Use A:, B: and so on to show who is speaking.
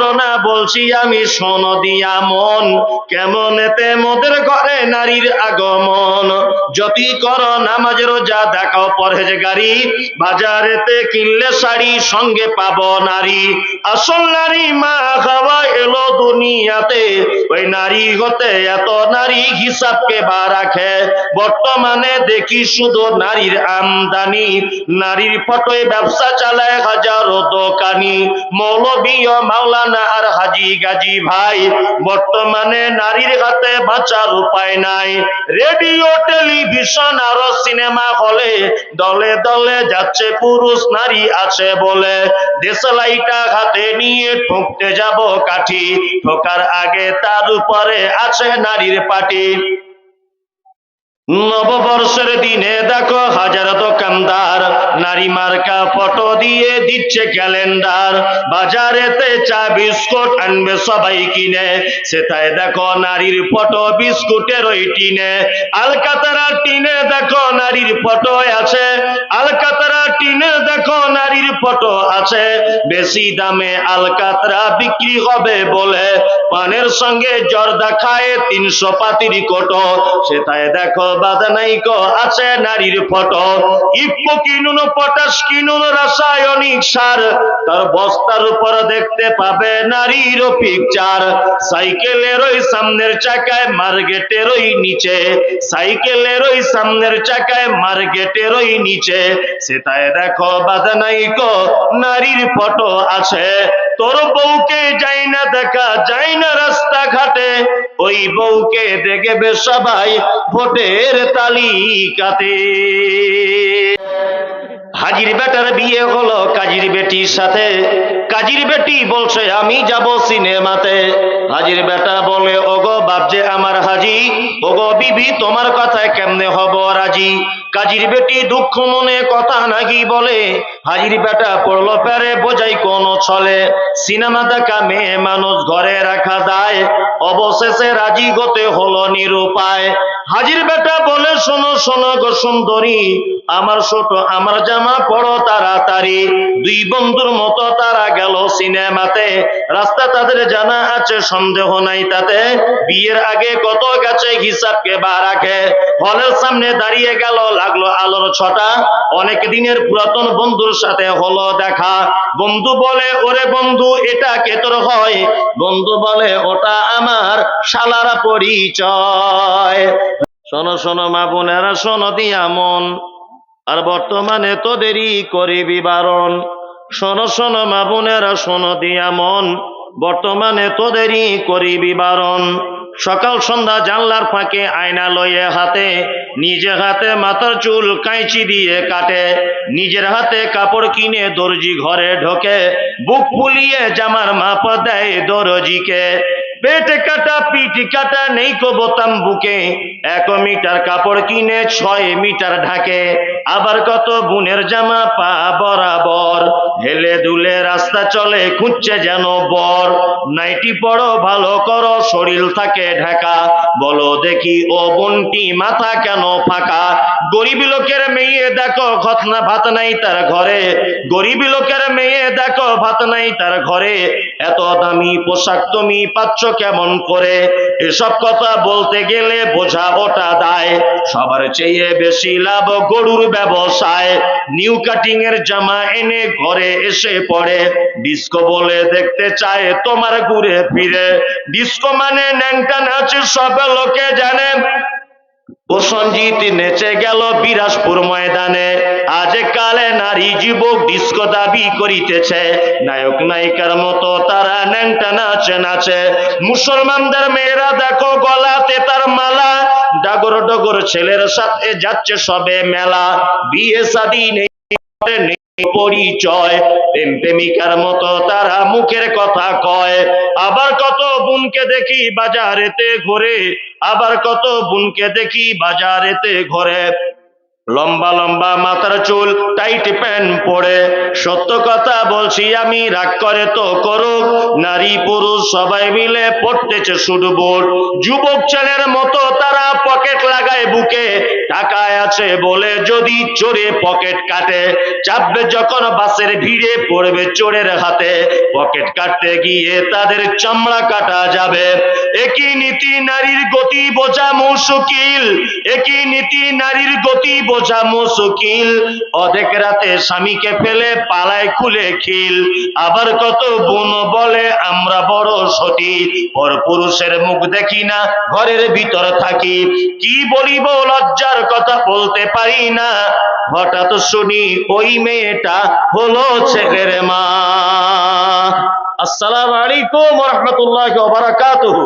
A: করো না বলছি আমি শোনো দিয়া মন, কেমন এতে মোদের ঘরে নারীর আগমন। যতই করো নামাজ রোজা দেখাও পরহেজগারি, বাজারেতে কিনলে শাড়ি সঙ্গে পাবো নারী। আসল নারী মা খাওয়া এলো দুনিয়াতে, ওই নারী হতে এত নারী হিসাবকে বা রাখে। বর্তমানে দেখি শুধু নারীর আমদানি, নারীর ফটোয় ব্যবসা চালায় হাজারো দোকানি, মৌলবী ও মাওলানা আর হাজি গাজী ভাই। বর্তমানে নারীর হাতে বাঁচার উপায় নাই। রেডিও টেলিভিশন আরো সিনেমা হলে দলে দলে যাচ্ছে পুরুষ নারী আছে বলে। দেশলাইটা হাতে নিয়ে ঠুকতে যাব কাঠি, ঠোকার আগে তার উপরে আছে নারীর পাটি। নববর্ষের দিনে দেখো হাজার দোকানদার নারী মার্কা ফটো দিয়ে দিচ্ছে ক্যালেন্ডার। বাজারেতে চা বিস্কুট আনবে সবাই কিনে, সেটাই দেখো নারীর ফটো বিস্কুটের ওই টিনে। আলকাতরা টিনে দেখো নারীর ফটো আছে, আলকাতরা টিনে দেখো নারীর ফটো আছে। বেশি দামে আলকাতরা বিক্রি হবে বলে পানের সঙ্গে জর্দা খায় 300 পাতির কোটো, সেটাই দেখো বাদানাইকো আছে নারীর ফটো। ইফকো কিনুন, পটাশ কিনুন, রাসায়নিক সার, তার বস্তার উপর দেখতে পাবে নারীর পিকচার। সাইকেলের ওই সামনের চাকায় মার্কেটের ওই নিচে, সাইকেলের ওই সামনের চাকায় মার্কেটের ওই নিচে, সেটাই দেখো বাদানাইকো নারীর ফটো আছে। তোর বউকে যাই না দেখা যায় না রাস্তাঘাটে, ওই বউকে দেখবে সবাই ভোটের তালিকাতে। হাজির বেটার বিয়ে হলো কাজীর বেটির সাথে, কাজীর বেটি বলছে আমি যাব সিনেমাতে। হাজির বেটা বলে ওগো বাপ যে আমার হাজি, ওগো বিবি তোমার কথায় কেমনে হব রাজি। কাজীর বেটি দুঃখ মনে কথা নাকি বলে, হাজির বেটা পড়লো প্যারে বোঝাই কোন ছলে। সিনেমা দেখা মেয়ে মানুষ ঘরে রাখা দায়, অবশেষে রাজি হতে হলো নিরুপায়। হাজির বেটা বলে শোনো শোনো গো সুন্দরী, আমার ছোট আমার জামা পড়ো তাড়াতাড়ি। দুই বন্ধুর মতো তারা গেল সিনেমাতে, রাস্তা তাদের জানা আছে সন্দেহ নাই তাতে। বিয়ের আগে কত গেছে হিসাবকে বা রাখে, হলের সামনে দাঁড়িয়ে গেল লাগলো আলোর ছটা। অনেক দিনের পুরাতন বন্ধুর সাথে হলো দেখা। বন্ধু বলে ওরে বন্ধু এটা কে তোর হয়, বন্ধু বলে ওটা আমার শালারা পরিচয়। শোনো শোনো মা বোনেরা শোনো দিয়া মন, আর বর্তমানে তোদেরই করিবি বারণ। শোনো শোনো মা বোনেরা শোনো দিয়া মন, বর্তমানে তোদেরই করিবি বারণ। সকাল সন্ধ্যা জানলার ফাঁকে আয়না লয়ে হাতে, নিজে হাতে মাথার চুল কাঁচি দিয়ে কাটে। নিজের হাতে কাপড় কিনে দর্জি ঘরে ঢোকে, বুক ফুলিয়ে জামার মাপ দেয় দর্জিকে। পেট কাটা পিঠ কাটা নেই কো বোতাম বুকে, 1 মিটার কাপড় কিনে 6 মিটার ঢাকে। আবার কত বুনের জামা পা বরাবর, হেলে দুলে রাস্তা চলে খুঁজছে যেন বর। নাইটি পড়ো ভালো করো শরীর থাকে ঢাকা, বলো দেখি ও বোনটি মাথা কেন ফাঁকা। গরিব লোকের মেয়ে দেখো ভাত নাই তার ঘরে, গরিব লোকের মেয়ে দেখো ভাত নাই তার ঘরে। এত দামি পোশাক তুমি পাচ্ছ কেমন করে, এসব কথা বলতে গেলে বোঝা ওটা দায়। সবার চেয়ে বেশি লাভ গরুর ব্যবসায়, নিউ কাটিং এর জামা এনে ঘরে এসে পড়ে। ডিস্কো বলে দেখতে চায় তোমার ঘুরে ফিরে, ডিস্কো মানে ন্যাংটা নাচ সব লোকে জানে। প্রসঞ্জিত নেচে গেল বিরাজপুর ময়দানে, আজ কালে নারী যুবক ডিস্কো দাবি করিতেছে, নায়ক নায়িকার মতো তারা ন্যাংটা নাচে নাচে। মুসলমানদের মেয়েরা দেখো গলাতে তার মালা, ডাগর ডগর ছেলের সাথে যাচ্ছে সবে মেলা। বিয়ে শাদী নেই পরিচয়, প্রেম প্রেমিকার মতো তারা মুখের কথা কয়। আবার কত বোনকে দেখি বাজারেতে ঘোরে, আবার কত বোনকে দেখি বাজারেতে ঘোরে। লম্বা লম্বা মাথার চুল টাইট প্যান্ট পরে, সত্য কথা বলছি আমি রাগ করে তো করুক, নারী পুরুষ সবাই মিলে পড়তেছে শুধু বুট। যুবক ছেলের মতো তারা পকেট লাগায় বুকে, টাকায় আছে বলে যদি চোরে পকেট কাটে, চাপবে যখন বাসের ভিড়ে পড়বে চোরের হাতে, পকেট কাটতে গিয়ে তাদের চামড়া কাটা যাবে। একই নীতি নারীর গতি বোঝা মুশকিল, একই নীতি নারীর গতি বোঝা মুশকিল, অর্ধেক রাতে স্বামীকে ফেলে পালায় খুলে খিল। আবার কত বোন বলে আমরা বড় সতী, পর পুরুষের মুখ দেখি না ঘরের ভিতর থাকি, কি বলিব লজ্জার কথা বলতে পারি না, হঠাৎ শুনি ওই মেয়েটা হলো ছেলের মা। আসসালামু আলাইকুম ওয়া রাহমাতুল্লাহি ওয়া বারাকাতুহু।